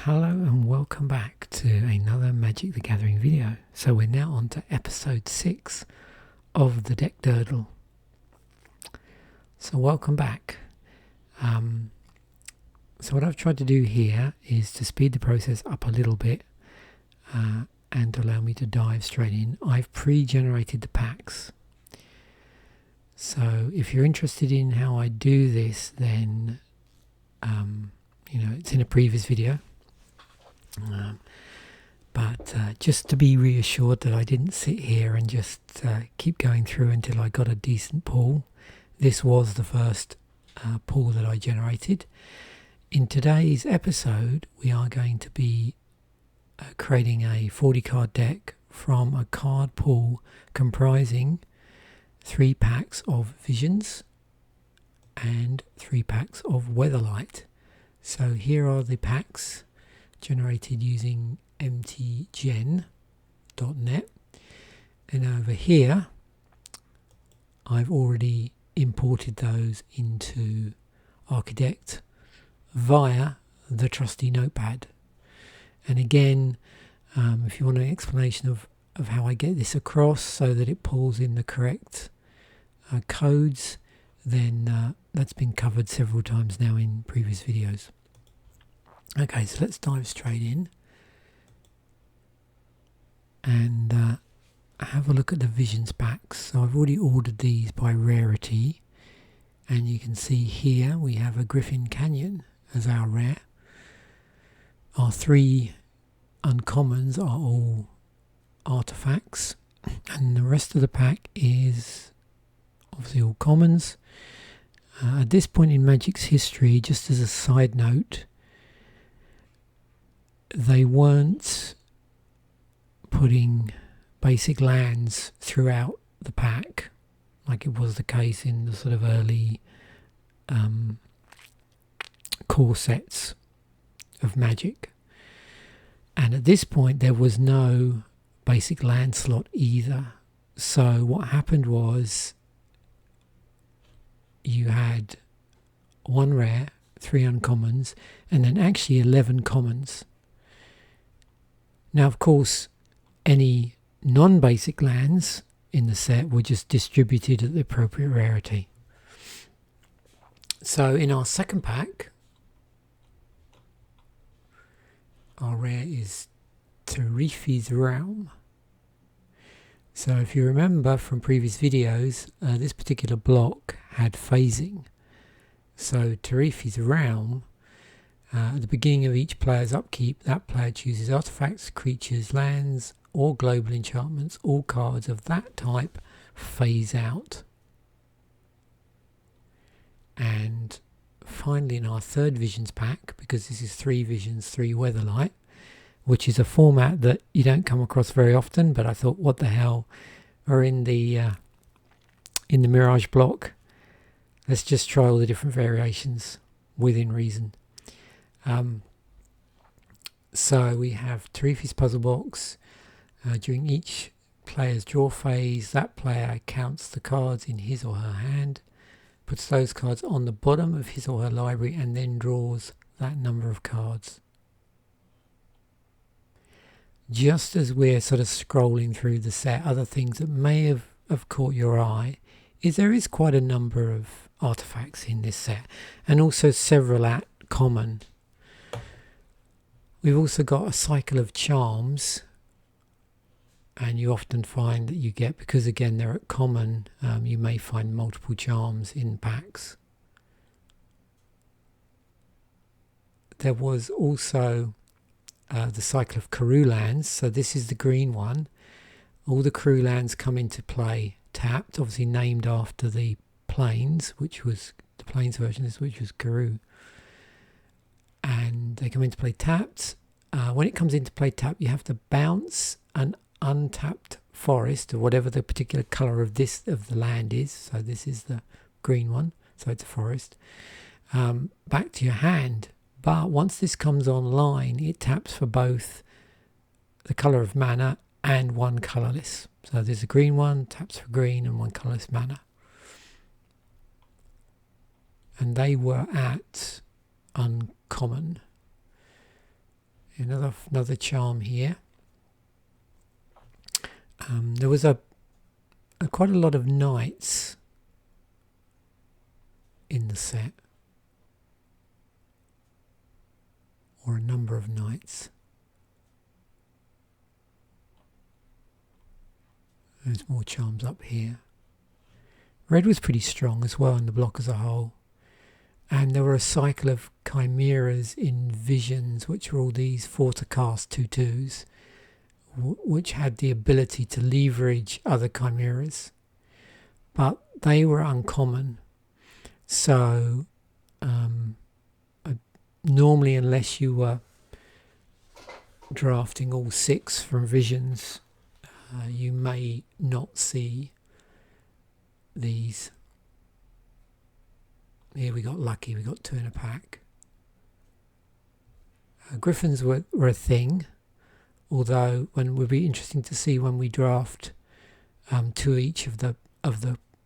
Hello and welcome back to another Magic the Gathering video. So we're now on to episode 6 of the deck Durdle. So welcome back. So what I've tried to do here is to speed the process up a little bit and to allow me to dive straight in. I've pre-generated the packs. So if you're interested in how I do this, then it's in a previous video. But just to be reassured that I didn't sit here and just keep going through until I got a decent pool, this was the first pool that I generated. In today's episode, we are going to be creating a 40 card deck from a card pool comprising 3 packs of Visions and 3 packs of Weatherlight. So here are the packs generated using mtgen.net, and over here I've already imported those into Architect via the trusty notepad. And again, if you want an explanation of how I get this across so that it pulls in the correct codes, then that's been covered several times now in previous videos. Okay, so let's dive straight in and have a look at the Visions packs. So I've already ordered these by rarity, and you can see here we have a Griffin Canyon as our rare. Our 3 uncommons are all artifacts, and the rest of the pack is obviously all commons. At this point in Magic's history, just as a side note, they weren't putting basic lands throughout the pack like it was the case in the sort of early core sets of Magic. And at this point there was no basic land slot either. So what happened was you had 1 rare, 3 uncommons, and then actually 11 commons. Now, of course, any non-basic lands in the set were just distributed at the appropriate rarity. So in our second pack, our rare is Terefi's Realm. So if you remember from previous videos, this particular block had phasing. So Terefi's Realm, at the beginning of each player's upkeep, that player chooses artifacts, creatures, lands, or global enchantments. All cards of that type phase out. And finally, in our third Visions pack, because this is 3 Visions, 3 Weatherlight, which is a format that you don't come across very often, but I thought, what the hell, we're in the Mirage block. Let's just try all the different variations within reason. So we have Terefi's Puzzle Box. During each player's draw phase, that player counts the cards in his or her hand, puts those cards on the bottom of his or her library, and then draws that number of cards. Just as we're sort of scrolling through the set, other things that may have caught your eye is there is quite a number of artifacts in this set, and also several at common. We've also got a cycle of charms, and you often find that you get, because again they're at common, you may find multiple charms in packs. There was also the cycle of Karoo lands, so this is the green one. All the Karoo lands come into play tapped, obviously named after the plains, which was the plains version, which was Karoo. And they come into play tapped. When it comes into play tapped, you have to bounce an untapped forest, or whatever the particular colour of the land is. So this is the green one, so it's a forest. Back to your hand. But once this comes online, it taps for both the colour of mana and 1 colourless. So there's a green one, taps for green, and 1 colourless mana. And they were at uncommon. Another charm here. There was quite a lot of knights in the set, or a number of knights. There's more charms up here. Red was pretty strong as well in the block as a whole. And there were a cycle of chimeras in visions, which were all these 4 to cast 2/2s, which had the ability to leverage other chimeras. But they were uncommon. So normally, unless you were drafting all 6 from visions, you may not see these. Here we got lucky, we got 2 in a pack. Griffins were a thing, although when would be interesting to see when we draft 2 each of the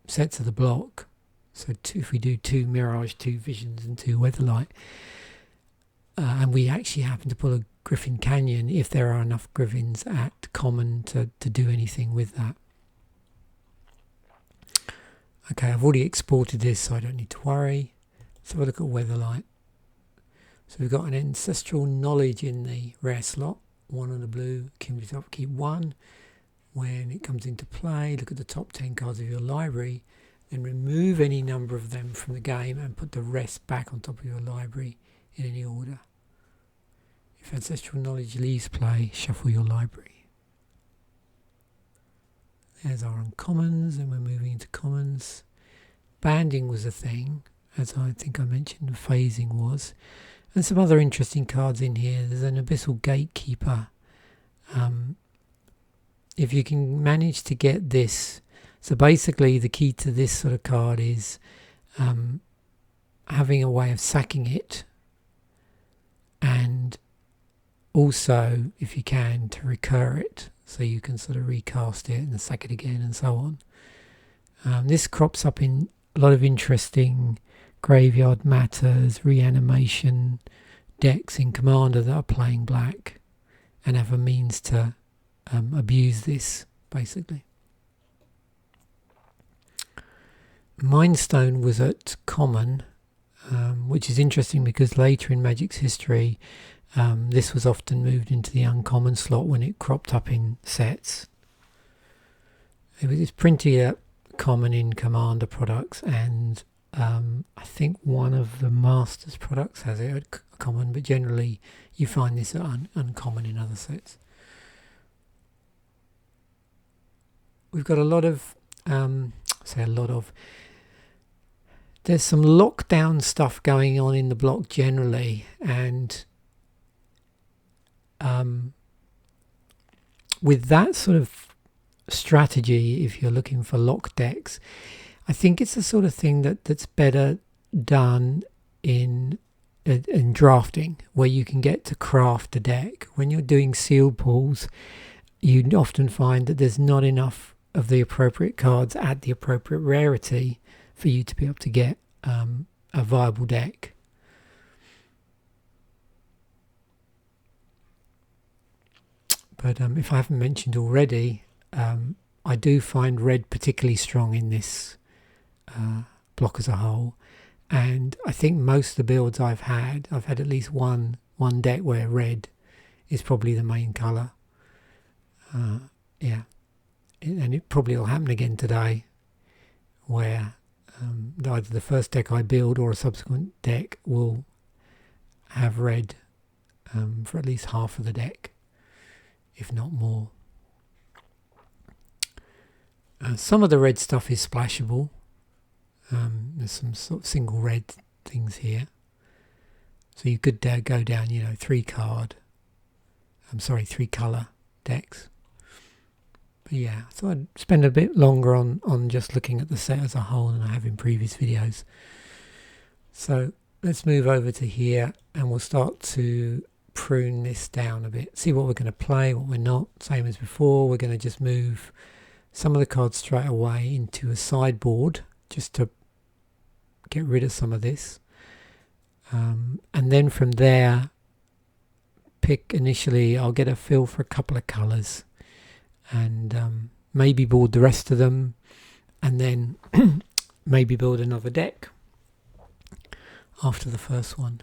sets of the block. So if we do 2 Mirage, 2 Visions and 2 Weatherlight, and we actually happen to pull a Griffin Canyon, if there are enough Griffins at common to do anything with that. Okay, I've already exported this, so I don't need to worry. Let's have a look at Weatherlight. So we've got an Ancestral Knowledge in the rare slot, 1 on the blue, cumulative upkeep 1. When it comes into play, look at the top 10 cards of your library, then remove any number of them from the game and put the rest back on top of your library in any order. If Ancestral Knowledge leaves play, shuffle your library. There's our uncommons, and we're moving into commons. Banding was a thing, as I think I mentioned, phasing was. And some other interesting cards in here. There's an Abyssal Gatekeeper. If you can manage to get this, so basically the key to this sort of card is having a way of sacking it, and also, if you can, to recur it, so you can sort of recast it and sack it again and so on. This crops up in a lot of interesting Graveyard Matters, Reanimation decks in Commander that are playing black and have a means to abuse this, basically. Mindstone was at common, which is interesting because later in Magic's history, this was often moved into the uncommon slot when it cropped up in sets. It's printed common in Commander products, and I think one of the Masters products has it at common, but generally you find this uncommon in other sets. We've got a lot of, there's some lockdown stuff going on in the block generally, and with that sort of strategy, if you're looking for lock decks, I think it's the sort of thing that's better done in drafting, where you can get to craft a deck. When you're doing sealed pools, you often find that there's not enough of the appropriate cards at the appropriate rarity for you to be able to get a viable deck. But if I haven't mentioned already, I do find red particularly strong in this block as a whole, and I think most of the builds I've had at least one deck where red is probably the main colour. Yeah, and it probably will happen again today, where either the first deck I build or a subsequent deck will have red for at least half of the deck, if not more. Some of the red stuff is splashable. There's some sort of single red things here, so you could go down, 3 colour decks. But yeah, I thought I'd spend a bit longer on just looking at the set as a whole than I have in previous videos. So let's move over to here, and we'll start to prune this down a bit, see what we're going to play, what we're not. Same as before, we're going to just move some of the cards straight away into a sideboard just to get rid of some of this, and then from there pick initially, I'll get a feel for a couple of colours and maybe board the rest of them, and then maybe build another deck after the first one.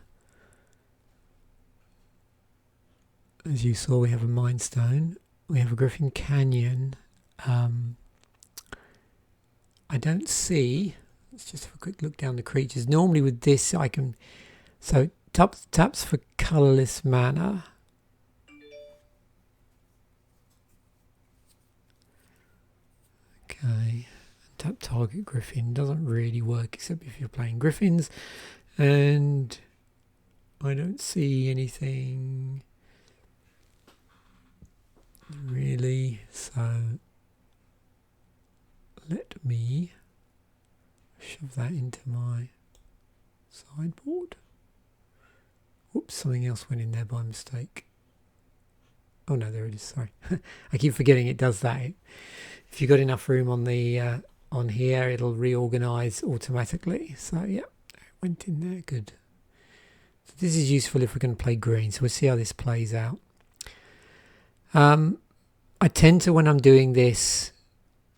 As you saw, we have a Mindstone, we have a Griffin Canyon. I don't see, let's just have a quick look down the creatures. Normally with this I can, so taps for colourless mana. Okay, tap target Griffin doesn't really work except if you're playing Griffins, and I don't see anything really, so let me shove that into my sideboard. Oops, something else went in there by mistake. Oh no, there it is, sorry. I keep forgetting it does that. If you've got enough room on the on here, it'll reorganize automatically. So yeah, it went in there, good. So this is useful if we're going to play green, so we'll see how this plays out. I tend to, when I'm doing this,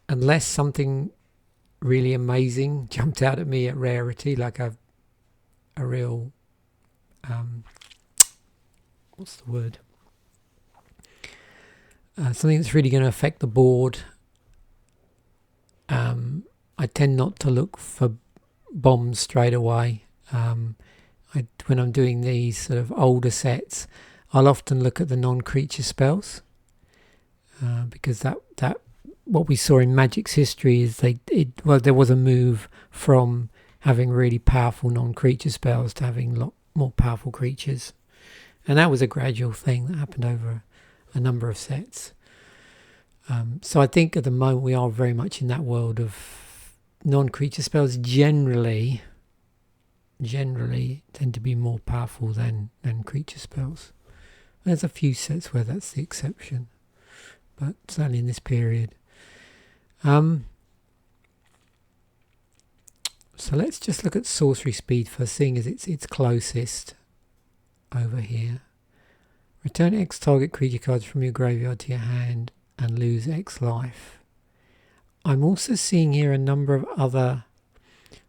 unless something really amazing jumped out at me at rarity, like a real what's the word, something that's really going to affect the board, I tend not to look for bombs straight away. When I'm doing these sort of older sets, I'll often look at the non-creature spells, because that what we saw in Magic's history is there was a move from having really powerful non-creature spells to having a lot more powerful creatures, and that was a gradual thing that happened over a number of sets. So I think at the moment we are very much in that world of non-creature spells generally tend to be more powerful than creature spells. There's a few sets where that's the exception, but certainly in this period. So let's just look at Sorcery Speed first, seeing as it's closest over here. Return X target creature cards from your graveyard to your hand and lose X life. I'm also seeing here a number of other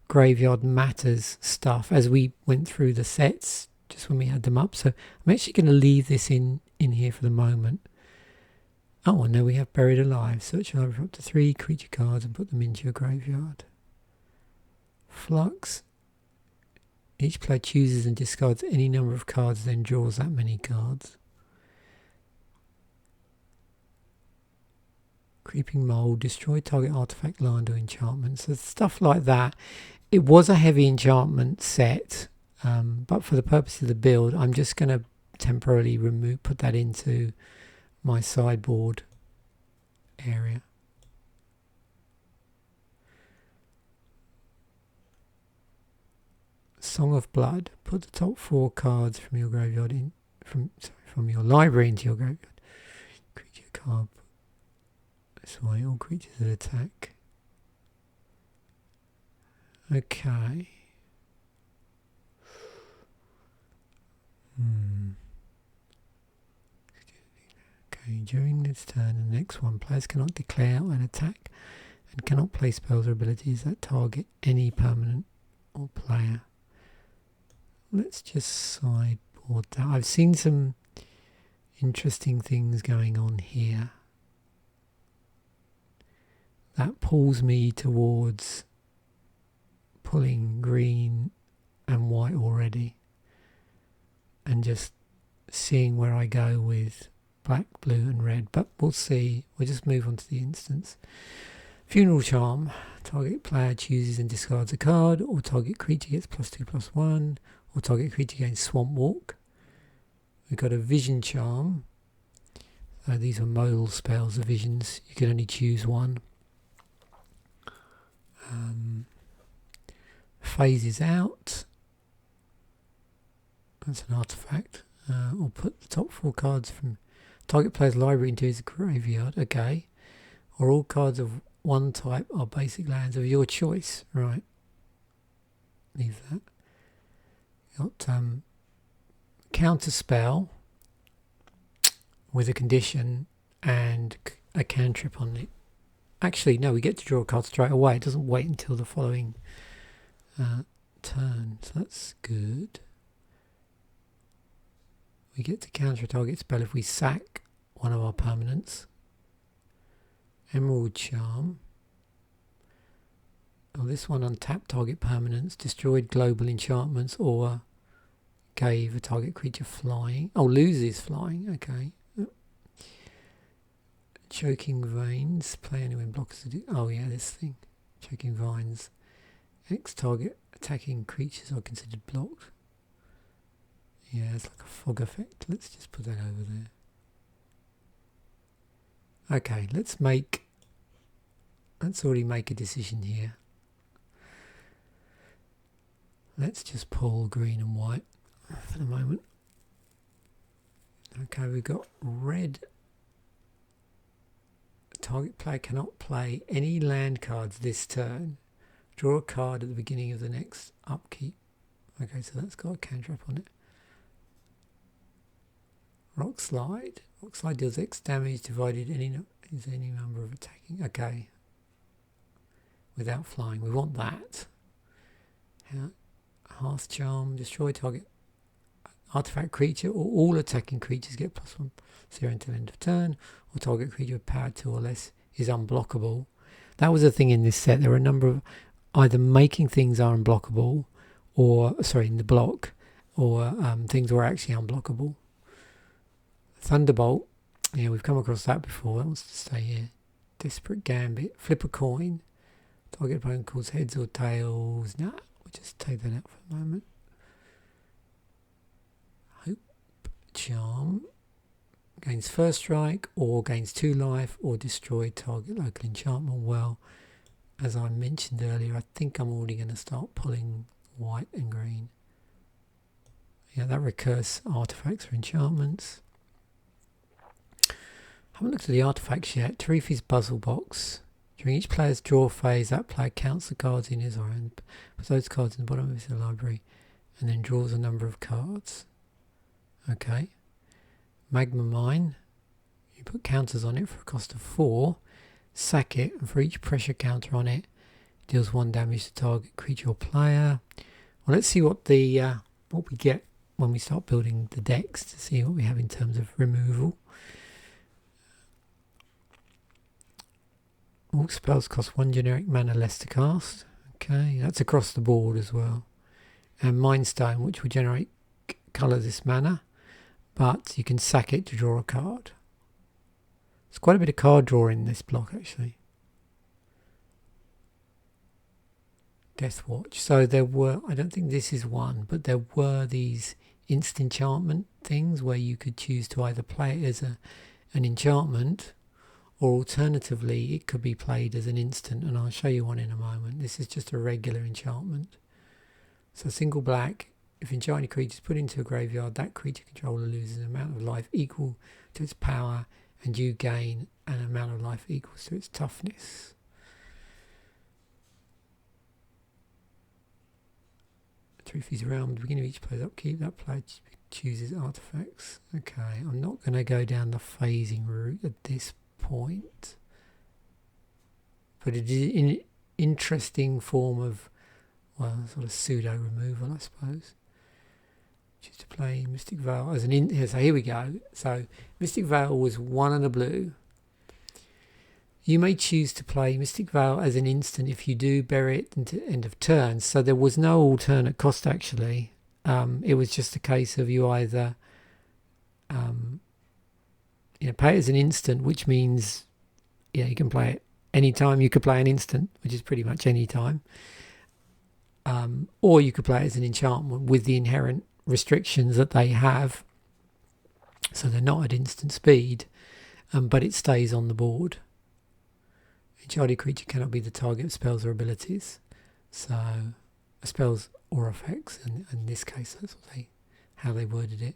graveyard matters stuff as we went through the sets just when we had them up, so I'm actually going to leave this in here for the moment. Oh, and now we have Buried Alive. Search over up to 3 creature cards and put them into your graveyard. Flux. Each player chooses and discards any number of cards, then draws that many cards. Creeping Mold. Destroy target artifact, land, or enchantment. So stuff like that. It was a heavy enchantment set, but for the purpose of the build, I'm just going to temporarily put that into my sideboard area. Song of Blood. Put the top 4 cards from your graveyard from your library into your graveyard. Creature card. That's why all creatures that attack. Okay. Okay, during this turn and the next one, players cannot declare an attack and cannot play spells or abilities that target any permanent or player. Let's just sideboard that. I've seen some interesting things going on here. That pulls me towards pulling green and white already, and just seeing where I go with black, blue and red, but we'll see. We'll just move on to the instance. Funeral Charm. Target player chooses and discards a card, or target creature gets +2/+1, or target creature gains Swamp Walk. We've got a Vision Charm. These are modal spells, the visions. You can only choose one. Phases Out. That's an artifact. Or put the top 4 cards from target player's library into his graveyard. Okay. Or all cards of one type are basic lands of your choice. Right. Leave that. Got Counter Spell. with a condition and a cantrip on it. Actually, no, we get to draw a card straight away. It doesn't wait until the following turn, so that's good. We get to counter a target spell if we sack one of our permanents. Emerald Charm. Oh, this one untapped target permanents, destroyed global enchantments, or gave a target creature flying. Oh, loses flying, okay. Choking Veins, play anyone blockers. Oh yeah, this thing. Choking Vines. X target attacking creatures are considered blocked. Yeah, it's like a fog effect. Let's just put that over there. Okay, let's already make a decision here. Let's just pull green and white for the moment. Okay, we've got red. Target player cannot play any land cards this turn. Draw a card at the beginning of the next upkeep. Okay, so that's got a cantrip on it. Rock Slide. Rock Slide deals X damage divided any number of attacking. Okay. Without flying. We want that. Hearth Charm. Destroy target artifact creature or all attacking creatures get +1/+0 until end of turn, or target creature with power 2 or less is unblockable. That was the thing in this set. There were a number of either making things are unblockable, or in the block, or things were actually unblockable. Thunderbolt. Yeah, we've come across that before. That wants to stay here. Desperate Gambit. Flip a coin. Target opponent calls heads or tails. Nah, we'll just take that out for a moment. Hope Charm. Gains first strike, or gains 2 life, or destroy target local enchantment. Well, as I mentioned earlier, I think I'm already going to start pulling white and green. Yeah, that recurs artifacts or enchantments. Haven't looked at the artifacts yet. Tarifi's Puzzle Box. During each player's draw phase, that player counts the cards in his or her hand, puts those cards in the bottom of his library, and then draws a number of cards. Okay. Magma Mine. You put counters on it for a cost of 4. Sack it, and for each pressure counter on it, it deals 1 damage to target creature or player. Well, let's see what what we get when we start building the decks to see what we have in terms of removal. All spells cost 1 generic mana less to cast. Okay, that's across the board as well. And Mind Stone, which will generate colour this mana, but you can sack it to draw a card. There's quite a bit of card drawing in this block actually. Death Watch. So there were, I don't think this is one, but there were these instant enchantment things where you could choose to either play it as an enchantment, or alternatively it could be played as an instant, and I'll show you one in a moment. This is just a regular enchantment. So single black, if enchanted creature is put into a graveyard, that creature controller loses an amount of life equal to its power, and you gain an amount of life equals to its toughness. Trophy's Realm. At the beginning of each player's upkeep, that player chooses artifacts. Okay, I'm not going to go down the phasing route at this point, but it is an interesting form of, well, sort of pseudo removal, I suppose. Choose to play Mystic Veil as an so here we go. So Mystic Veil was 1 and a blue. You may choose to play Mystic Veil as an instant if you do bury it into end of turn. So there was no alternate cost actually. It was just a case of you either pay it as an instant, which means you can play it anytime. You could play an instant, which is pretty much any time. Or you could play it as an enchantment with the inherent restrictions that they have. So they're not at instant speed, but it stays on the board. Enchanted creature cannot be the target of spells or abilities. So spells or effects, and in this case that's how they worded it.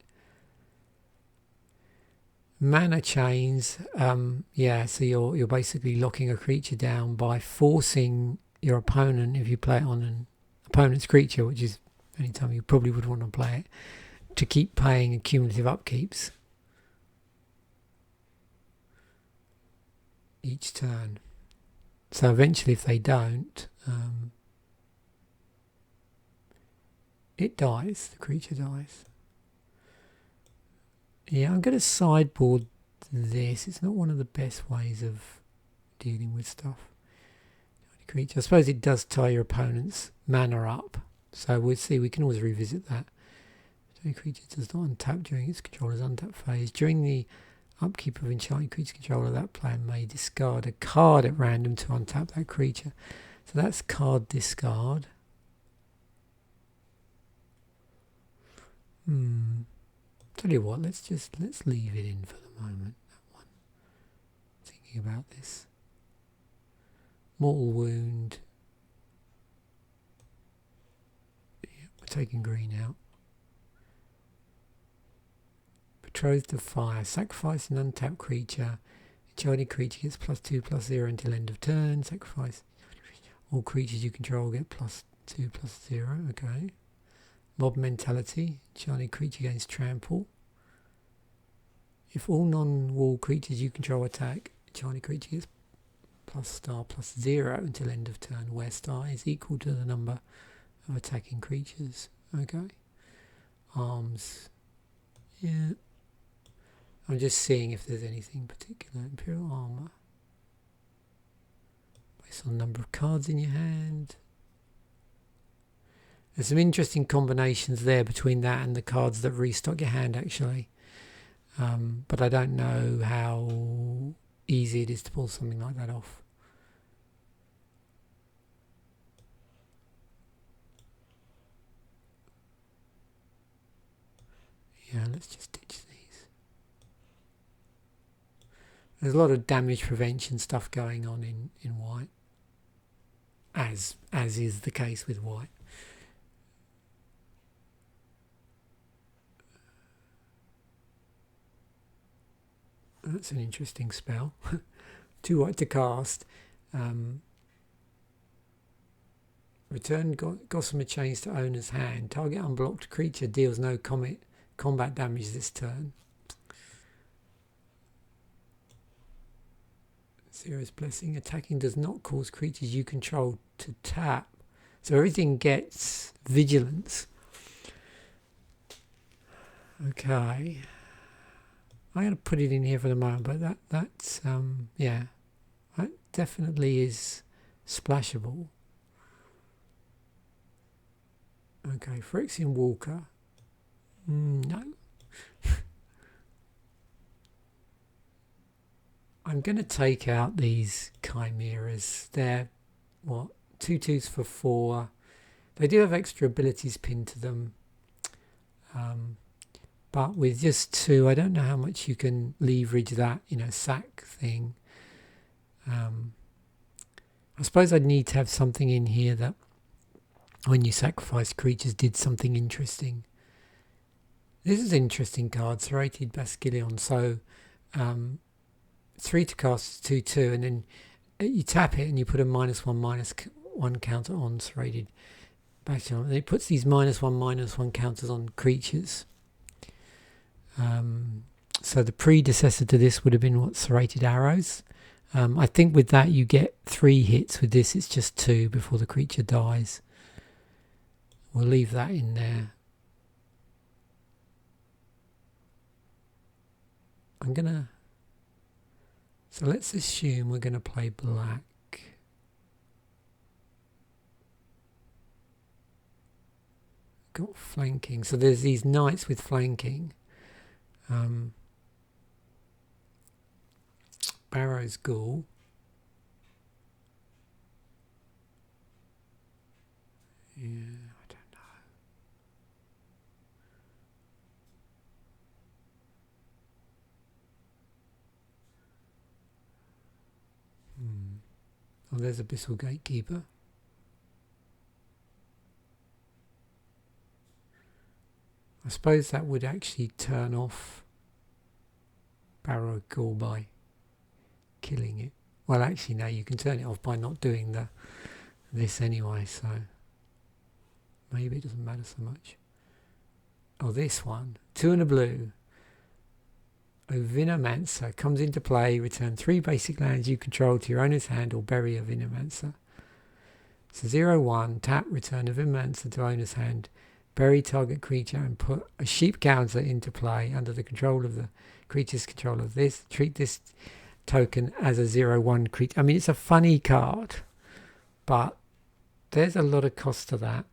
Mana chains, so you're basically locking a creature down by forcing your opponent, if you play it on an opponent's creature, which is any time you probably would want to play it, to keep paying cumulative upkeeps. each turn. So eventually if they don't, it dies, the creature dies. Yeah, I'm going to sideboard this. It's not one of the best ways of dealing with stuff. Creature. I suppose it does tie your opponent's mana up. So we'll see, we can always revisit that. So creature does not untap during its controller's untap phase. During the upkeep of enchanted creature controller, that player may discard a card at random to untap that creature. So that's card discard. Tell you what, let's leave it in for the moment, that one. Thinking about this. Mortal Wound. Yeah, we're taking green out. Betrothed of Fire. Sacrifice an untapped creature. Enchanted creature gets +2/+0 until end of turn. Sacrifice all creatures you control get +2/+0. Okay. Mob Mentality. Enchanted creature gains trample. If all non-wall creatures you control attack, enchanted creature gets +*+0 until end of turn, where star is equal to the number of attacking creatures. Okay. Arms. Yeah. I'm just seeing if there's anything particular. Imperial Armor. Based on the number of cards in your hand. There's some interesting combinations there between that and the cards that restock your hand, actually. But I don't know how easy it is to pull something like that off. Yeah, let's just ditch these. There's a lot of damage prevention stuff going on in white, as is the case with white. That's an interesting spell. 2 white to cast. Return Gossamer Chains to owner's hand. Target unblocked creature deals no combat damage this turn. Zero's Blessing. Attacking does not cause creatures you control to tap. So everything gets vigilance. Okay. I'm going to put it in here for the moment, but that's yeah, that definitely is splashable. Okay, Phyrexian Walker. No. I'm going to take out these chimeras. They're what, 2/2s for 4. They do have extra abilities pinned to them. But with just 2, I don't know how much you can leverage that, sack thing. I suppose I'd need to have something in here that when you sacrifice creatures did something interesting. This is an interesting card, Serrated Bascilion. So 3 to cast, 2/2, and then you tap it and you put a -1/-1 counter on Serrated Bascilion. And it puts these -1/-1 counters on creatures. So the predecessor to this would have been what, Serrated Arrows. I think with that you get 3 hits. With this it's just 2 before the creature dies. We'll leave that in there. So let's assume we're gonna play black. Got flanking. So there's these knights with flanking. Barrow's Ghoul. Yeah, I don't know. Oh, there's Abyssal Gatekeeper. I suppose that would actually turn off Barrow Ghoul by killing it. Well, actually, no, you can turn it off by not doing this anyway, so maybe it doesn't matter so much. Oh, this one. 2 and a blue. Ovinomancer comes into play. Return 3 basic lands you control to your owner's hand or bury Ovinomancer. So 0/1, tap, return Ovinomancer to owner's hand, bury target creature and put a sheep counter into play under the control of the creature's control of this. Treat this token as a 0/1 creature. I mean, it's a funny card, but there's a lot of cost to that.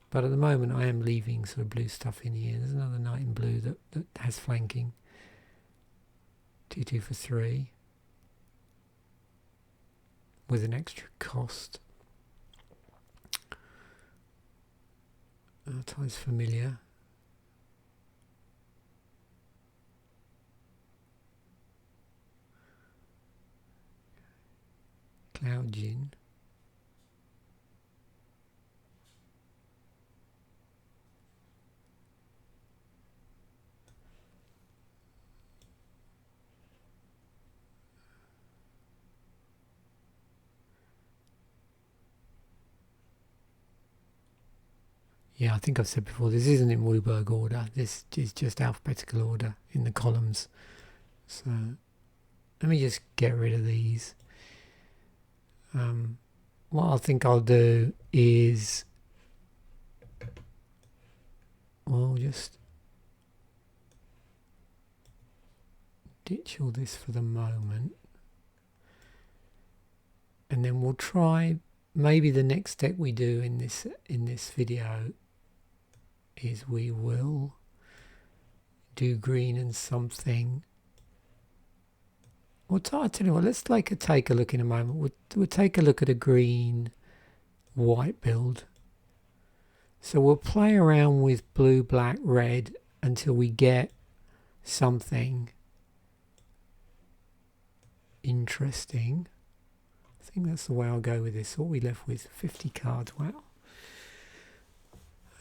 But at the moment I am leaving sort of blue stuff in here. There's another knight in blue that has flanking. 2/2 for 3. With an extra cost. Ties familiar. Cloud Gin. Yeah, I think I've said before, this isn't in Wooburg order. This is just alphabetical order in the columns. So let me just get rid of these. What I think I'll do is, we'll just ditch all this for the moment. And then we'll try, maybe the next step we do in this video is we will do green and something. I'll tell you what, let's take a look in a moment. We'll take a look at a green white build. So we'll play around with blue, black, red until we get something interesting. I think that's the way I'll go with this. What we left with 50 cards. Wow.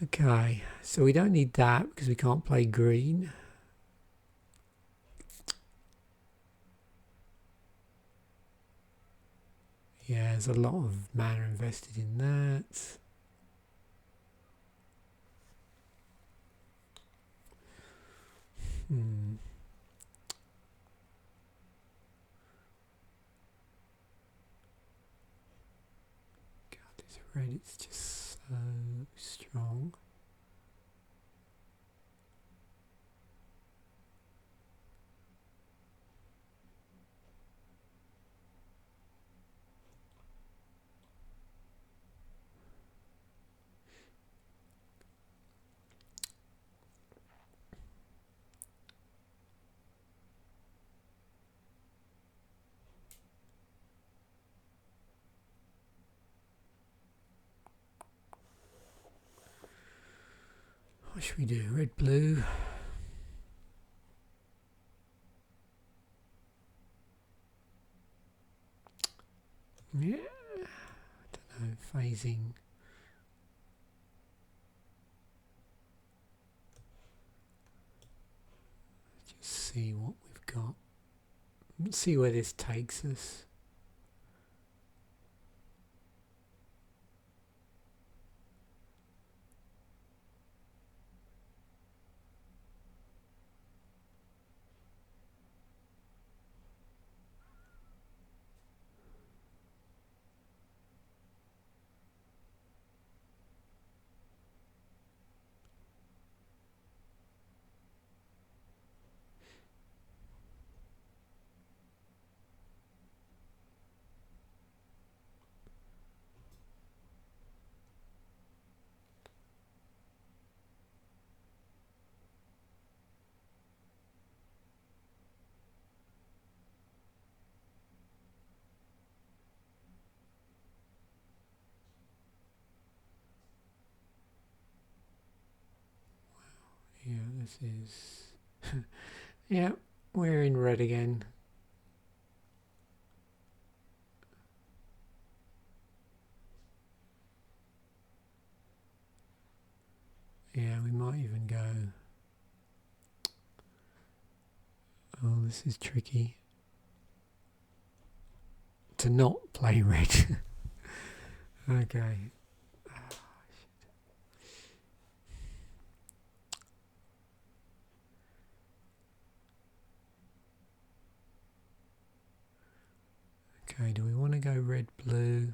Okay, so we don't need that because we can't play green. Yeah, there's a lot of mana invested in that. God, this red, it's just so strong. What should we do? Red, blue. Yeah, I don't know, phasing. Just see what we've got. Let's see where this takes us. Yeah, this is... yeah, we're in red again. Yeah, we might even go... Oh, this is tricky. To not play red. Okay. Okay, do we want to go red, blue?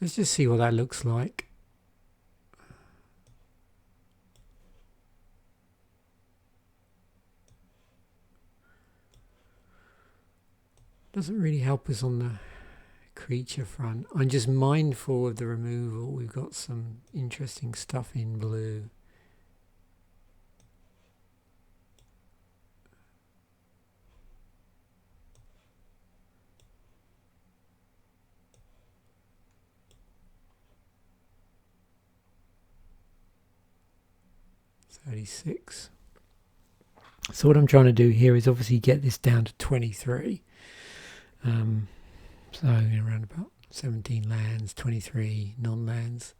Let's just see what that looks like. Doesn't really help us on the creature front. I'm just mindful of the removal. We've got some interesting stuff in blue. $36. So what I'm trying to do here is obviously get this down to 23. So around about 17 lands, 23 non-lands.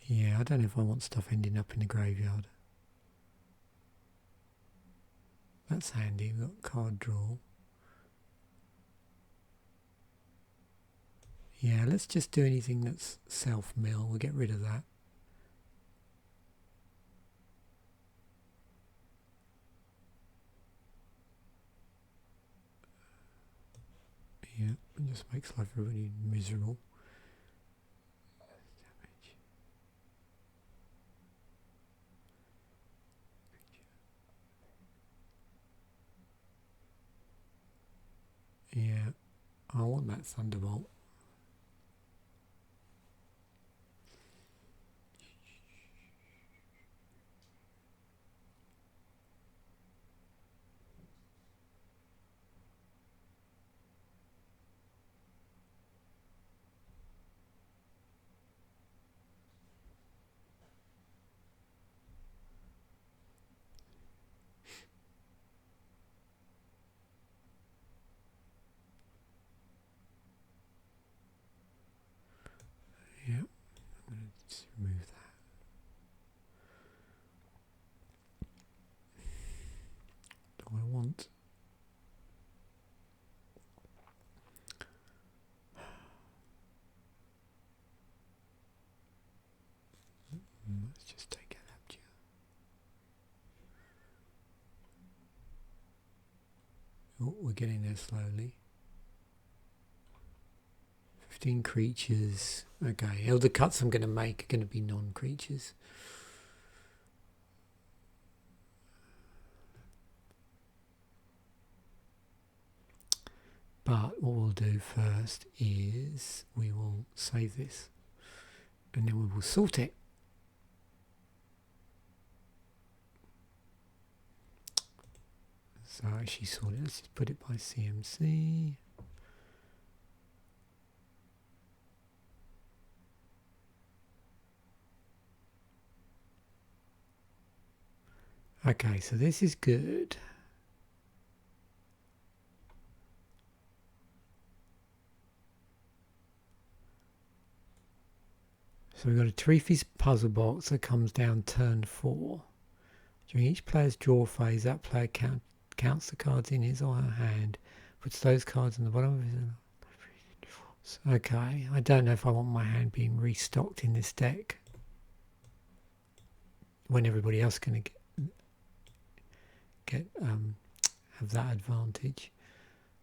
Yeah, I don't know if I want stuff ending up in the graveyard. That's handy. We've got card draw. Yeah, let's just do anything that's self-mill. We'll get rid of that. Yeah, it just makes life really miserable. Yeah, I want that Thunderbolt. Yeah, I'm going to just remove that. Do I want? Let's just take it up. Oh, we're getting there slowly. 15 creatures. Okay, all the cuts I'm going to make are going to be non-creatures. But what we'll do first is we will save this and then we will sort it. So actually sort it. Let's just put it by CMC. Okay, so this is good. So we've got a Terefi's puzzle box that comes down turn 4. During each player's draw phase, that player counts the cards in his or her hand, puts those cards on the bottom of his... Okay, I don't know if I want my hand being restocked in this deck when everybody else can have that advantage.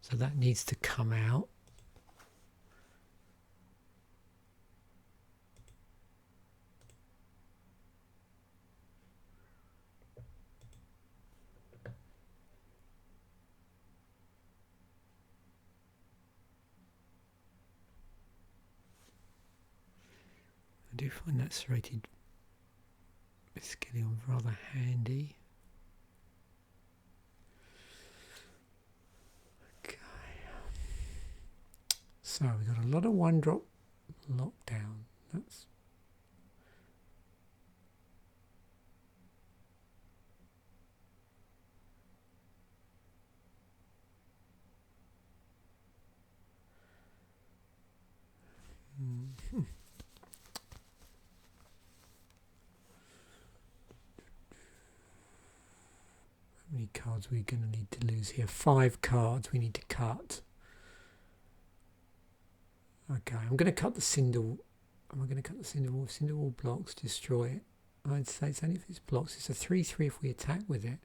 So that needs to come out. I do find that Serrated Bascilion rather handy. Okay. So we've got a lot of one-drop lockdown. That's many cards we're going to need to lose here? 5 cards we need to cut. Okay, I'm going to cut the cinder. Am I going to cut the cinder wall? Cinder wall blocks, destroy it. I'd say it's only if it's blocks. It's a 3/3 if we attack with it.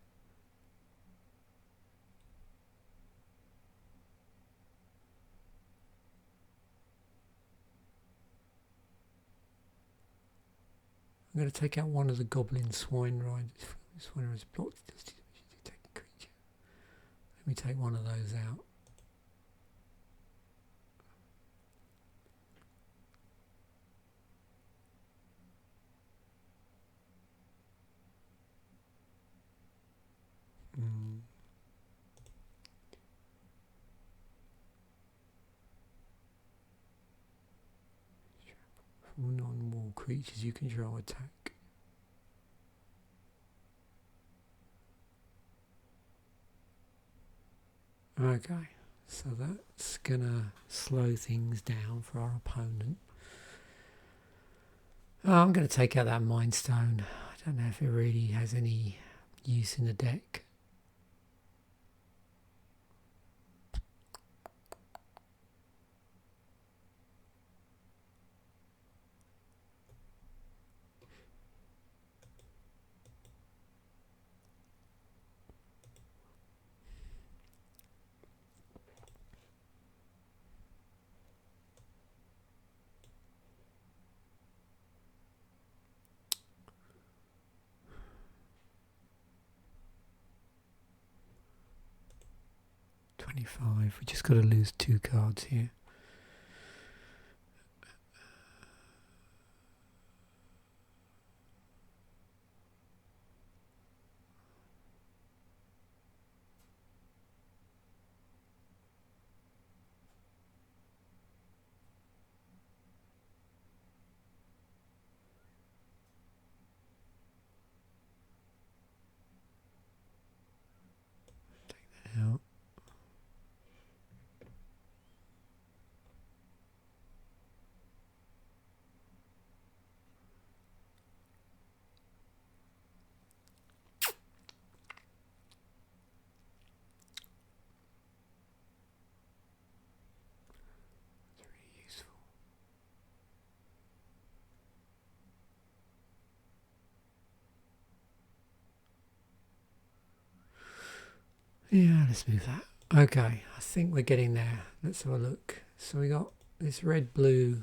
I'm going to take out one of the goblin swine riders. This one is blocked. Creature. Let me take one of those out. Non-wall creatures you control attack. Okay, so that's gonna slow things down for our opponent. I'm gonna take out that Mind Stone. I don't know if it really has any use in the deck. We just got to lose 2 cards here. Take that out. Yeah, let's move that. Okay, I think we're getting there. Let's have a look. So we got this red-blue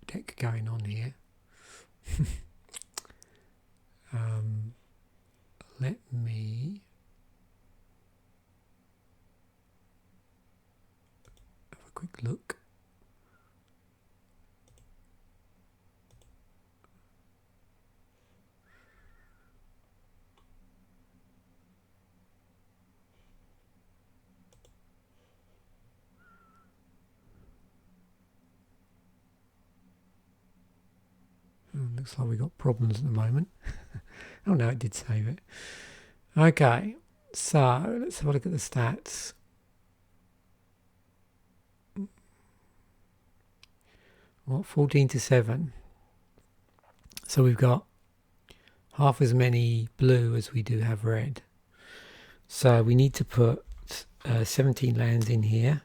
deck going on here. Let me have a quick look. Looks like we got problems at the moment. Oh no, it did save it. Okay, so let's have a look at the stats. What, 14-7. So we've got half as many blue as we do have red. So we need to put 17 lands in here.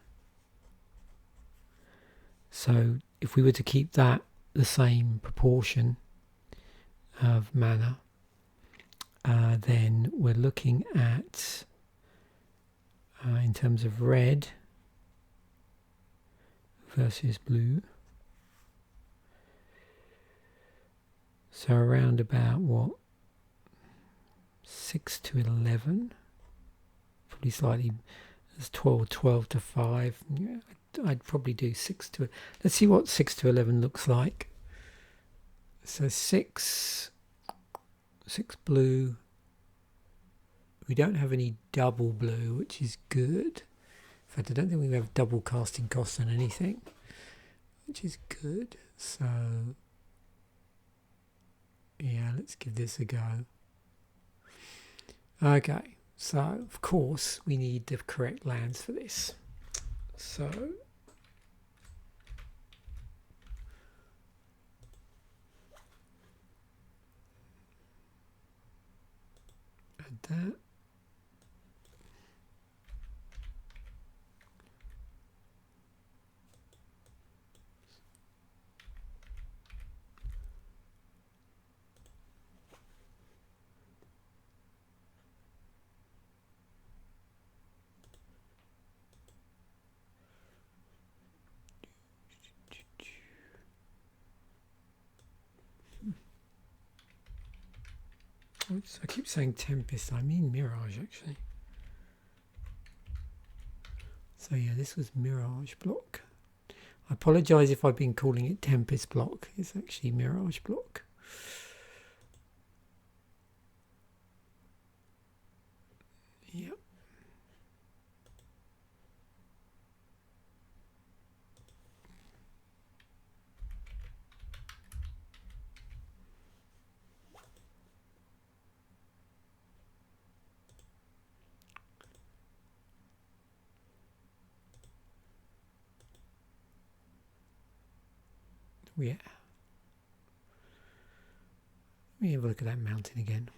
So if we were to keep that the same proportion of mana, then we're looking at, in terms of red versus blue, so around about what, 6-11, probably slightly, it's 12-5. Yeah, I'd probably do 6 to. Let's see what 6-11 looks like. So 6 blue. We don't have any double blue, which is good. In fact, I don't think we have double casting costs on anything, which is good. So yeah, let's give this a go. Okay, so of course we need the correct lands for this. So Add that. Oops, I keep saying Tempest, I mean Mirage actually. So yeah, this was Mirage block. I apologise if I've been calling it Tempest block, it's actually Mirage block. Yep. Yeah. Let me have a look at that mountain again.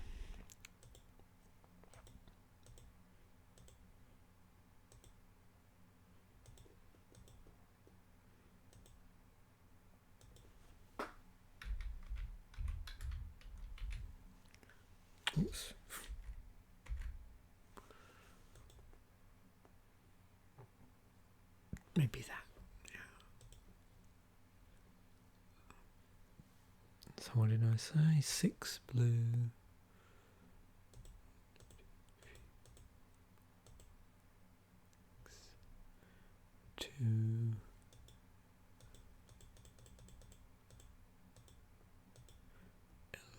Oops. Maybe that. So what did I say? 6 blue. 2.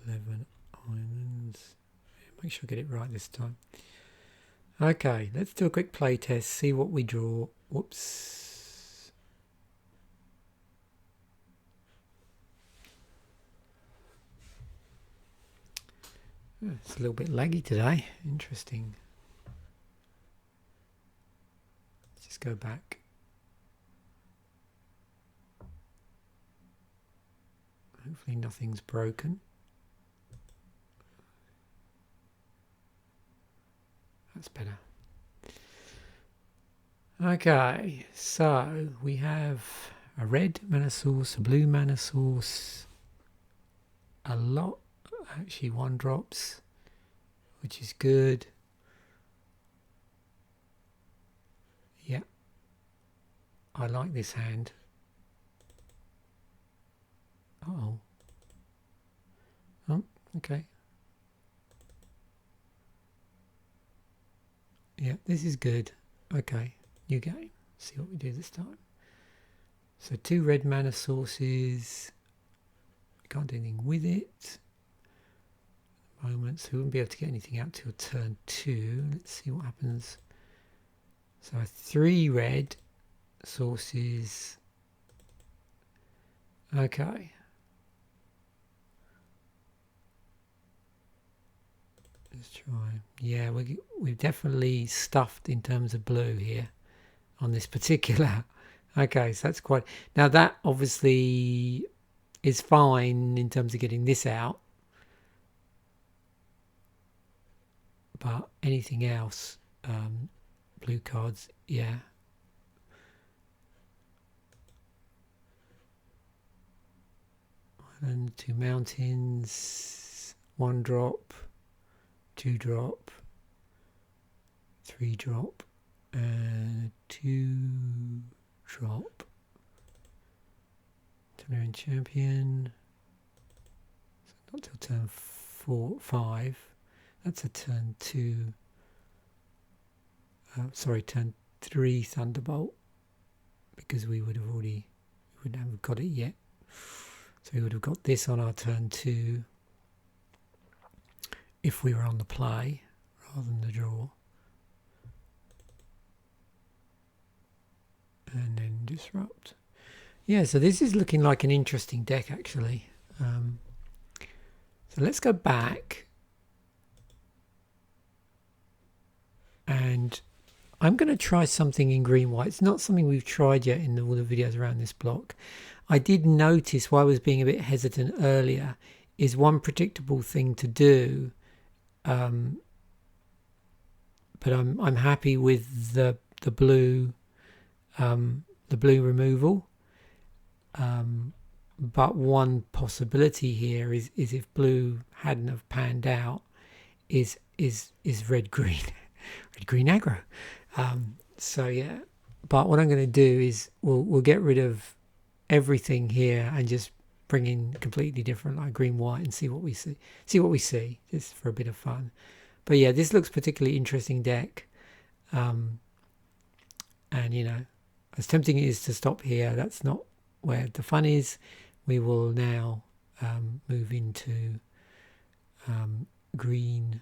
11 islands. Make sure I get it right this time. Okay, let's do a quick play test, see what we draw. Whoops. It's a little bit laggy today. Interesting. Let's just go back. Hopefully nothing's broken. That's better. Okay, so we have a red mana source, a blue mana source, a lot, actually 1-drops, which is good. Yeah, I like this hand. Uh-oh. Oh, okay. Yeah, this is good. Okay, new game. See what we do this time. So 2 red mana sources. We can't do anything with it. At the moment, so we won't be able to get anything out till turn 2. Let's see what happens. So 3 red sources. Okay. Let's try. Yeah, we've definitely stuffed in terms of blue here on this particular. Okay, so that's quite. Now that obviously is fine in terms of getting this out, but anything else, blue cards, yeah. And 2 mountains, 1-drop. 2-drop, 3-drop, and 2-drop. Turn champion. So not till turn 5. That's a turn 2. Sorry, turn 3 Thunderbolt, because we wouldn't have got it yet. So we would have got this on our turn 2. If we were on the play rather than the draw. And then disrupt. Yeah, so this is looking like an interesting deck actually. So let's go back. And I'm going to try something in green-white. It's not something we've tried yet in all the videos around this block. I did notice, why I was being a bit hesitant earlier, is one predictable thing to do but I'm happy with the blue removal. But one possibility here is if blue hadn't have panned out, is red green red green aggro. So yeah, but what I'm going to do is we'll get rid of everything here and just bring in completely different, like green white, and see what we see just for a bit of fun. But yeah, this looks particularly interesting deck, and you know, as tempting it is to stop here, that's not where the fun is. We will now move into green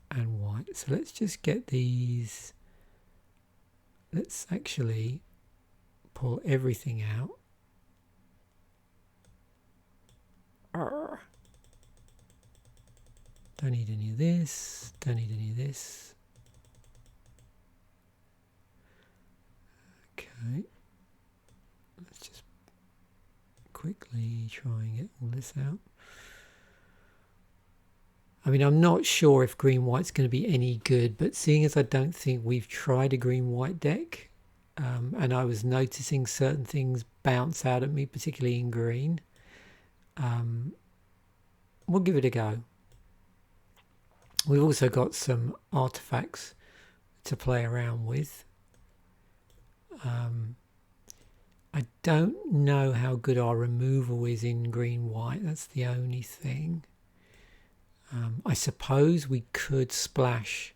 and white. So let's just get these. Let's actually pull everything out. Don't need any of this. Don't need any of this. Okay. Let's just quickly try and get all this out. I mean, I'm not sure if green white's going to be any good, but seeing as I don't think we've tried a green white deck, and I was noticing certain things bounce out at me, particularly in green, we'll give it a go. We've also got some artifacts to play around with. I don't know how good our removal is in green white. That's the only thing. I suppose we could splash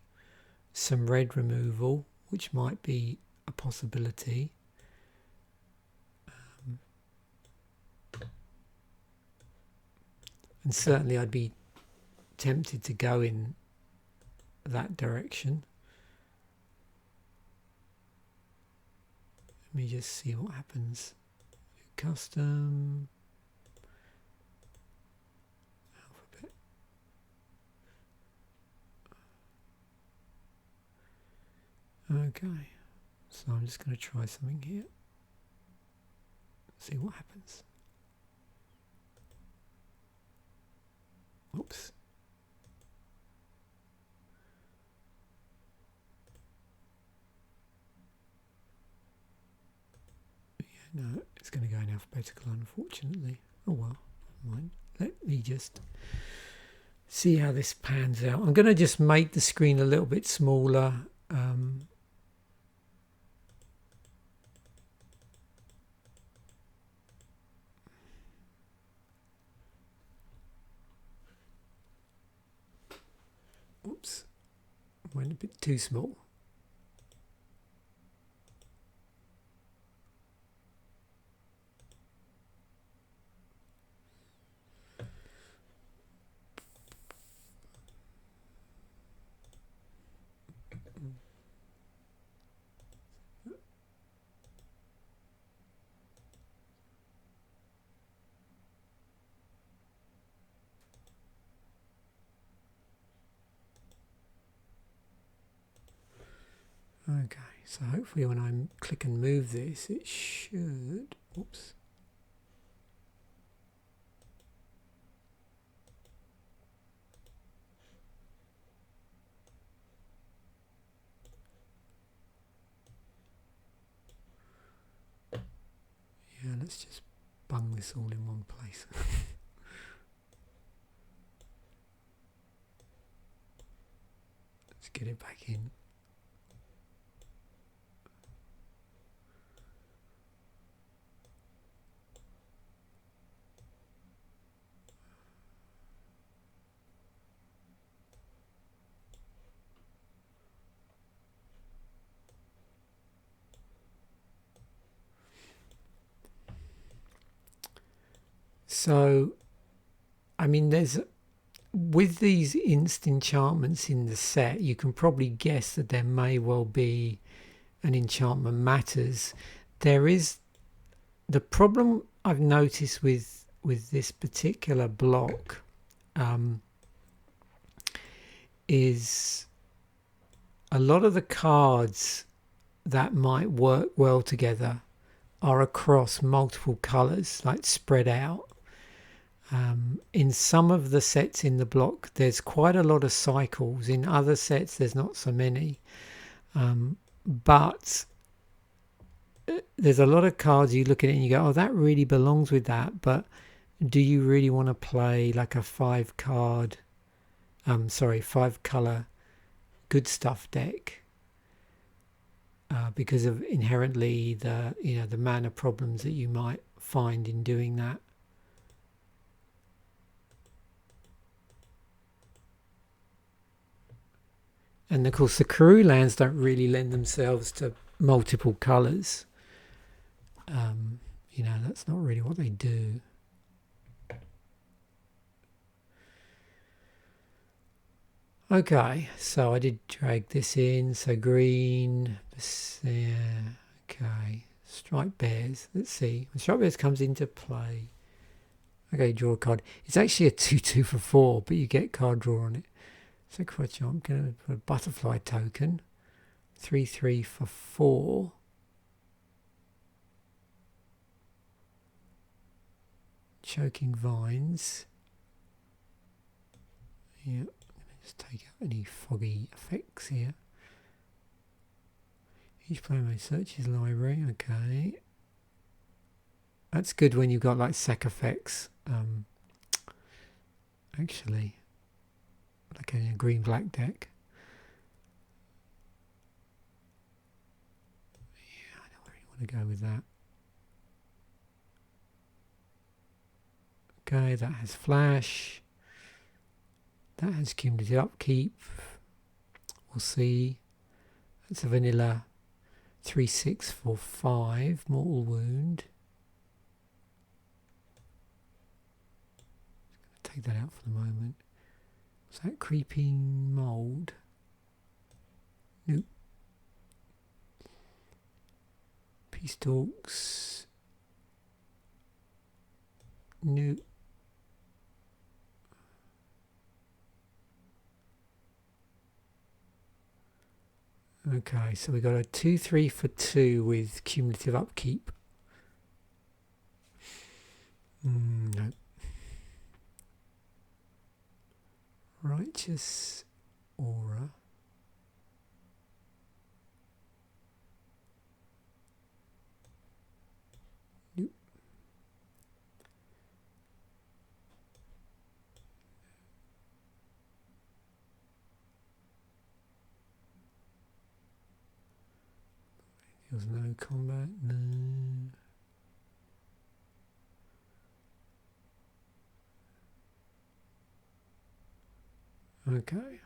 some red removal, which might be a possibility. And certainly I'd be tempted to go in that direction. Let me just see what happens. Custom. Alphabet. Okay. So I'm just going to try something here. See what happens. Oops. No, it's going to go in alphabetical, unfortunately. Oh well, never mind. Let me just see how this pans out. I'm going to just make the screen a little bit smaller. Oops, went a bit too small. Okay, so hopefully when I click and move this, it should, oops. Yeah, let's just bung this all in one place. Let's get it back in. So, I mean, with these enchantments in the set, you can probably guess that there may well be an enchantment matters. There is the problem I've noticed with this particular block is a lot of the cards that might work well together are across multiple colours, like spread out. In some of the sets in the block, there's quite a lot of cycles. In other sets, there's not so many. But there's a lot of cards you look at it and you go, oh, that really belongs with that. But do you really want to play like a 5-card, 5-color good stuff deck? Because of inherently the mana problems that you might find in doing that. And of course the Karoo lands don't really lend themselves to multiple colours. That's not really what they do. Okay, so I did drag this in. So green, okay, striped bears. Let's see. When striped bears comes into play. Okay, draw a card. It's actually a 2/2 for 4, but you get card draw on it. So I'm going to put a butterfly token. 3/3 for 4. Choking vines. Yeah. Just take out any foggy effects here. Each player may search his library. Okay, that's good when you've got like sack effects. Actually, like in a green-black deck. Yeah, I don't really want to go with that. Okay, that has flash. That has cumulative upkeep. We'll see. That's a vanilla 3/6 for 5. Mortal wound. Take that out for the moment. Was that creeping mold? Nope. Peace Talks. Nope. Okay, so we got a 2/3 for 2 with cumulative upkeep. No. Righteous Aura. Nope. There's no combat, no. Okay.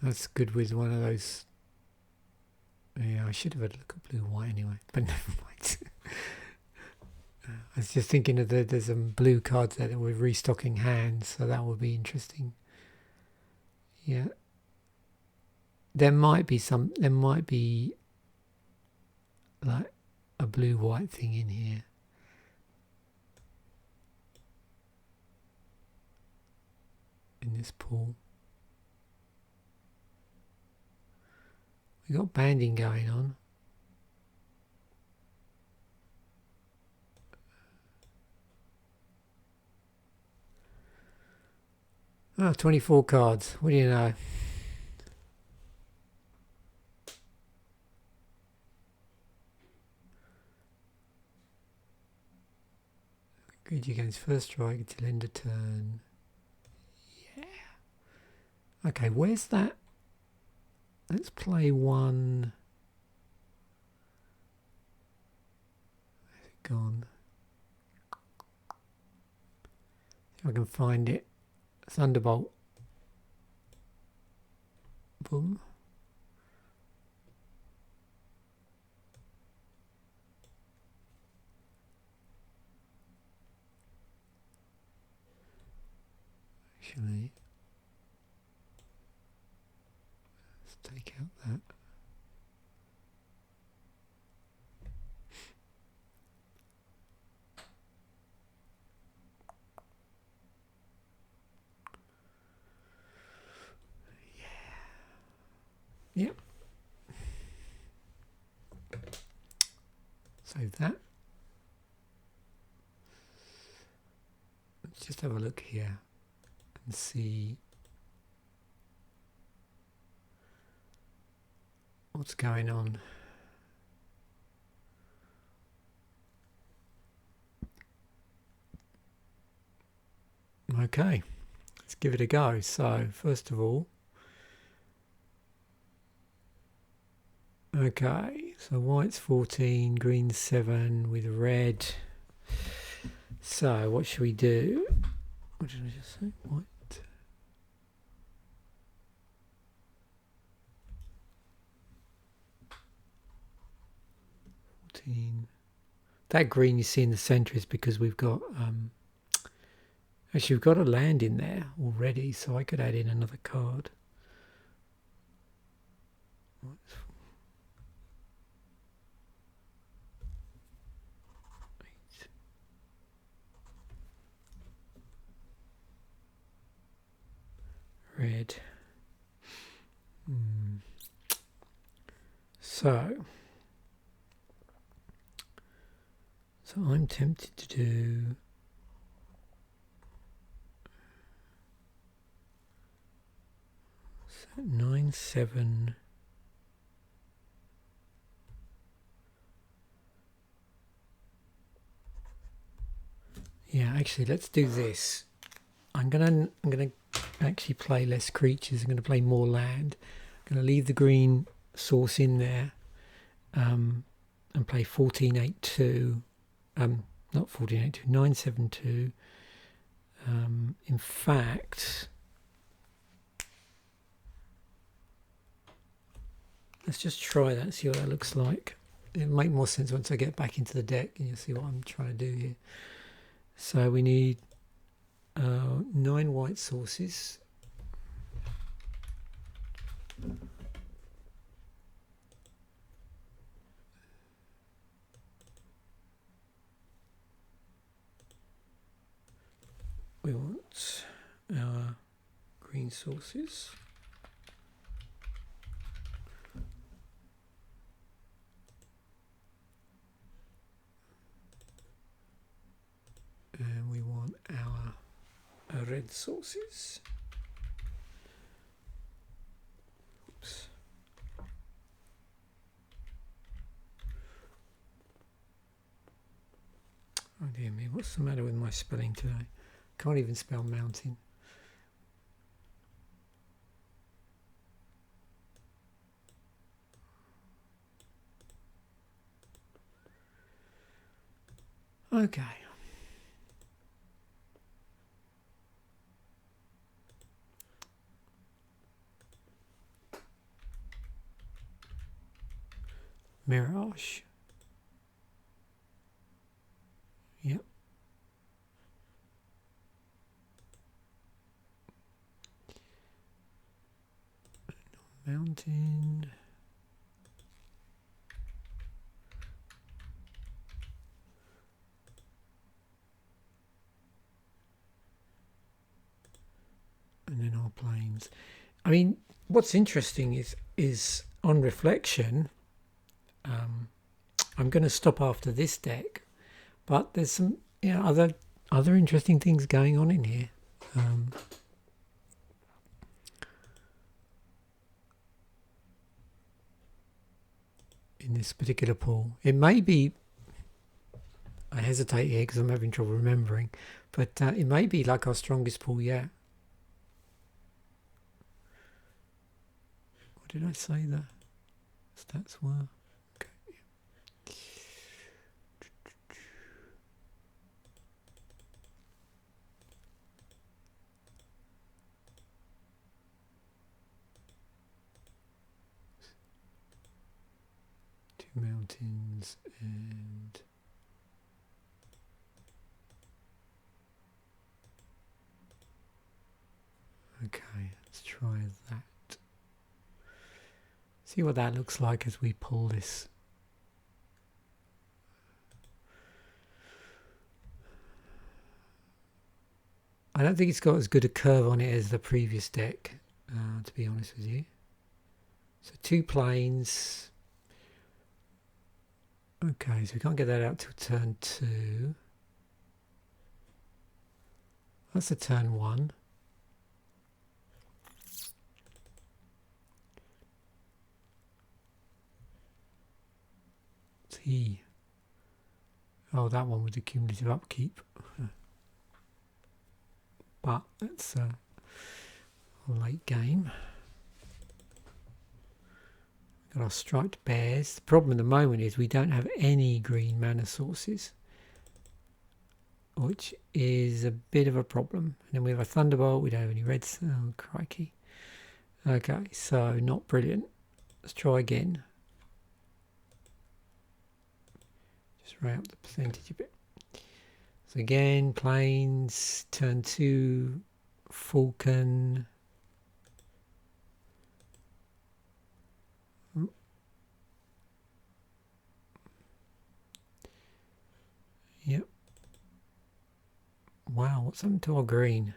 That's good with one of those. Yeah, I should have had a look at blue white anyway, but never mind. I was just thinking of there's some blue cards there that were restocking hands, so that would be interesting. Yeah. There might be like a blue-white thing in here. In this pool. We got banding going on. Oh, 24 cards. What do you know? Good against first strike until end of turn. Yeah. Okay, where's that? Let's play one. Where's it gone? See if I can find it. Thunderbolt. Boom. Actually, let's take out that. Save that. Let's just have a look here and see what's going on. Okay, let's give it a go. So first of all, okay, so white's 14, green's 7 with red. So what should we do? What did I just say? White. 14. That green you see in the centre is because we've got actually we've got a land in there already, so I could add in another card. Red. So I'm tempted to do so 9, 7. Yeah, actually, let's do this. I'm gonna actually play less creatures. I'm gonna play more land. I'm gonna leave the green source in there, and play 14, 8, 2. Not 14, 8, 2, 9, 7, 2. In fact, let's just try that, see what that looks like. It'll make more sense once I get back into the deck and you'll see what I'm trying to do here. So we need 9 white sources. We want our green sources. And we want our red sources. Oops. Oh dear me, what's the matter with my spelling today? Can't even spell mountain. Okay. Mirage. Yep. Mountain. And then our planes. I mean, what's interesting is on reflection, I'm going to stop after this deck, but there's some other interesting things going on in here. In this particular pool, it may be, I hesitate here because I'm having trouble remembering, but it may be like our strongest pool yet. What did I say the stats were? Okay. Mountains and okay, let's try that. See what that looks like as we pull this. I don't think it's got as good a curve on it as the previous deck, to be honest with you. So 2 planes. Okay, so we can't get that out till turn 2. That's a turn 1. T. Oh, that one was a cumulative upkeep. But that's a late game. Got our striped bears. The problem at the moment is we don't have any green mana sources, which is a bit of a problem. And then we have a thunderbolt. We don't have any reds. Oh, crikey. Okay, so not brilliant. Let's try again. Just round up the percentage a bit. So again, plains, turn 2, falcon. Yep. Wow, what's happened to our green?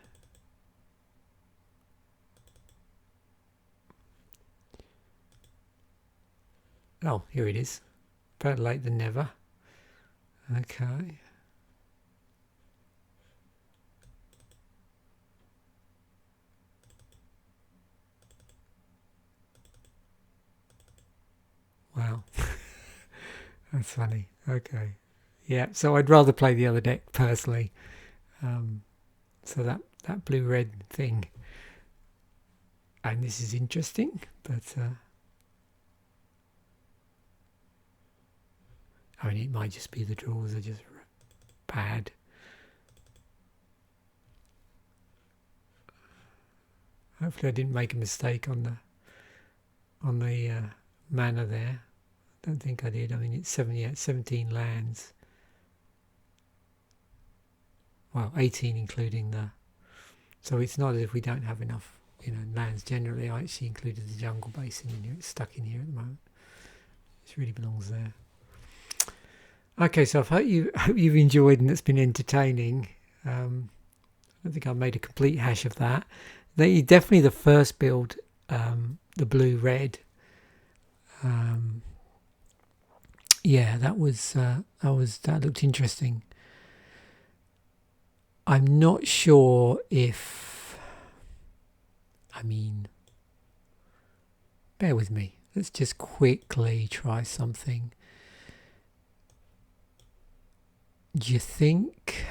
Oh, here it is. Better late than never. Okay. Wow. That's funny. Okay. Yeah, so I'd rather play the other deck personally. So that blue-red thing. And this is interesting, but I mean, it might just be the draws are just bad. Hopefully I didn't make a mistake on the mana there. Don't think I did. I mean, it's 17 lands. Well, 18 including the... So it's not as if we don't have enough, lands generally. I actually included the jungle basin in here. It's stuck in here at the moment. It really belongs there. Okay, so I hope you've enjoyed and it's been entertaining. I don't think I've made a complete hash of that. Definitely the first build, the blue-red. Yeah, that looked interesting. I'm not sure if, bear with me. Let's just quickly try something. Do you think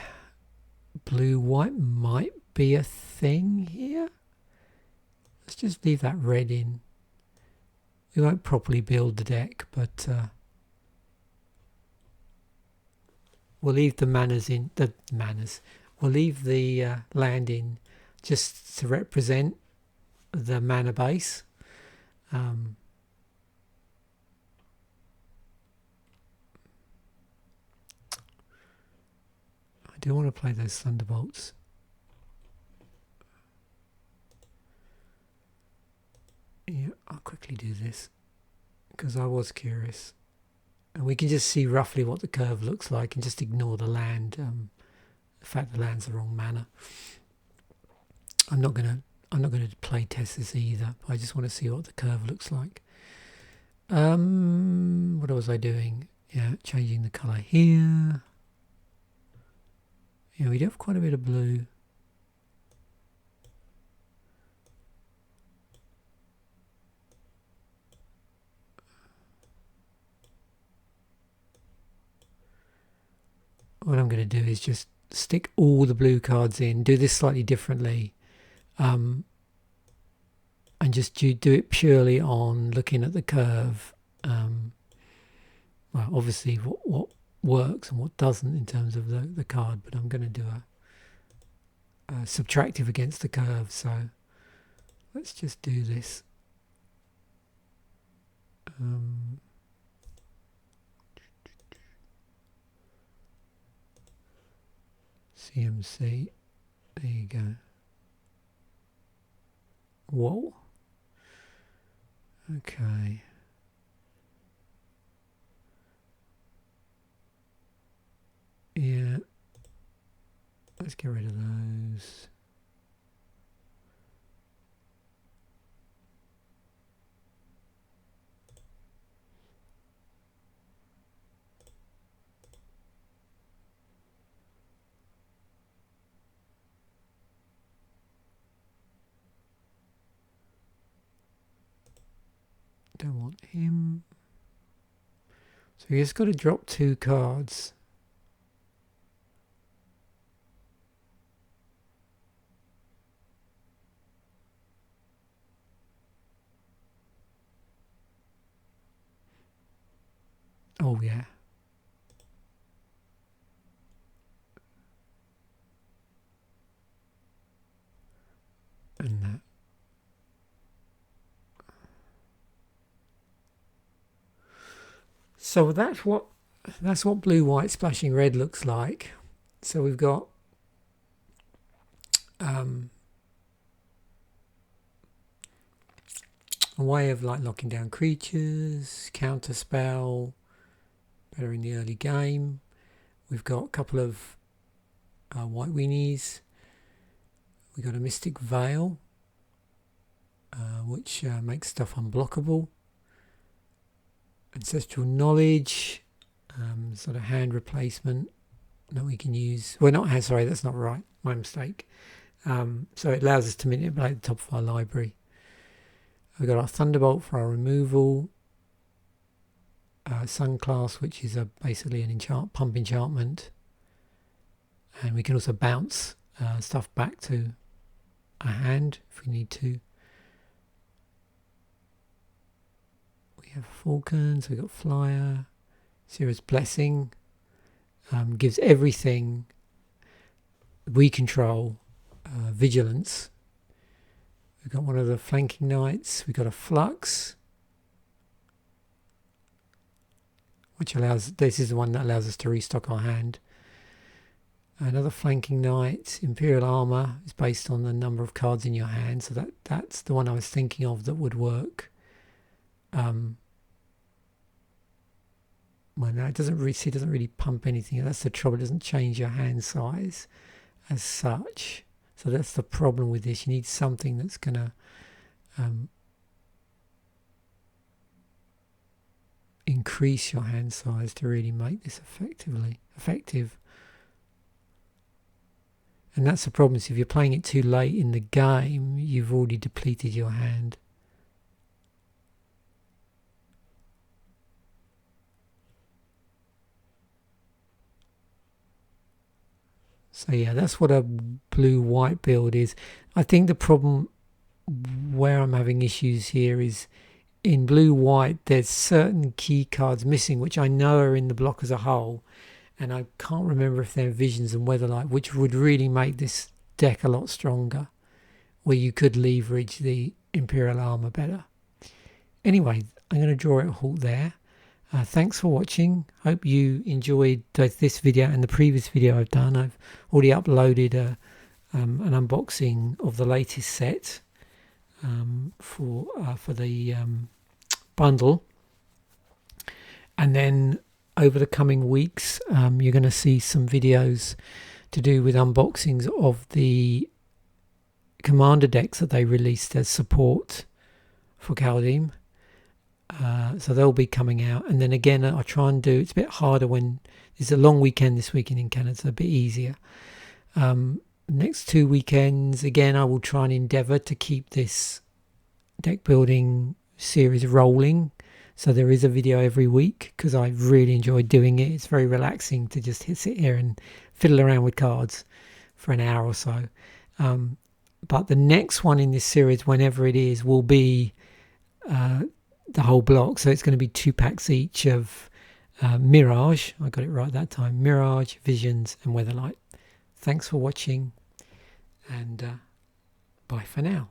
blue-white might be a thing here? Let's just leave that red in. We won't properly build the deck, but we'll leave the manners in. We'll leave the land in just to represent the mana base. I do want to play those thunderbolts. Yeah, I'll quickly do this because I was curious. And we can just see roughly what the curve looks like and just ignore the land. The fact the land's the wrong mana. I'm not gonna play test this either. I just want to see what the curve looks like. What was I doing? Yeah, changing the colour here. Yeah, we do have quite a bit of blue. What I'm going to do is just stick all the blue cards in, do this slightly differently, and just do it purely on looking at the curve. Well, obviously what works and what doesn't in terms of the card, but I'm going to do a subtractive against the curve. So let's just do this. CMC, there you go. Whoa. Okay. Yeah. Let's get rid of those. Don't want him. So you just got to drop 2 cards. Oh yeah. And that. So that's what blue, white, splashing red looks like. So we've got a way of like locking down creatures, counter spell, better in the early game. We've got a couple of white weenies. We've got a Mystic Veil, which makes stuff unblockable. Ancestral Knowledge, sort of hand replacement that we can use. Well, not hand, sorry, that's not right. My mistake. So it allows us to manipulate the top of our library. We've got our Thunderbolt for our removal. Sunclass, which is basically an pump enchantment. And we can also bounce stuff back to our hand if we need to. We have Falcons, we've got Flyer. Serrated Blessing gives everything we control vigilance. We've got one of the Flanking Knights. We've got a Flux, which allows, this is the one that allows us to restock our hand. Another Flanking Knight. Imperial Armor is based on the number of cards in your hand, so that's the one I was thinking of that would work. Well, no, it doesn't really pump anything. That's the trouble. It doesn't change your hand size as such. So that's the problem with this. You need something that's going to increase your hand size to really make this effective. And that's the problem. So if you're playing it too late in the game, you've already depleted your hand. So yeah, that's what a blue-white build is. I think the problem where I'm having issues here is in blue-white, there's certain key cards missing, which I know are in the block as a whole. And I can't remember if they're Visions and Weatherlight, which would really make this deck a lot stronger, where you could leverage the Imperial Armor better. Anyway, I'm going to draw it a halt there. Thanks for watching. Hope you enjoyed this video and the previous video I've done. I've already uploaded an unboxing of the latest set for the bundle, and then over the coming weeks you're going to see some videos to do with unboxings of the commander decks that they released as support for Kaldheim. So they'll be coming out, and then again I try and do, it's a bit harder when there's a long weekend this weekend in Canada, so a bit easier. Next 2 weekends again I will try and endeavour to keep this deck building series rolling, so there is a video every week because I really enjoy doing it. It's very relaxing to just sit here and fiddle around with cards for an hour or so. But the next one in this series, whenever it is, will be the whole block. So it's going to be 2 packs each of Mirage, I got it right that time, Mirage, Visions and Weatherlight. Thanks for watching, and bye for now.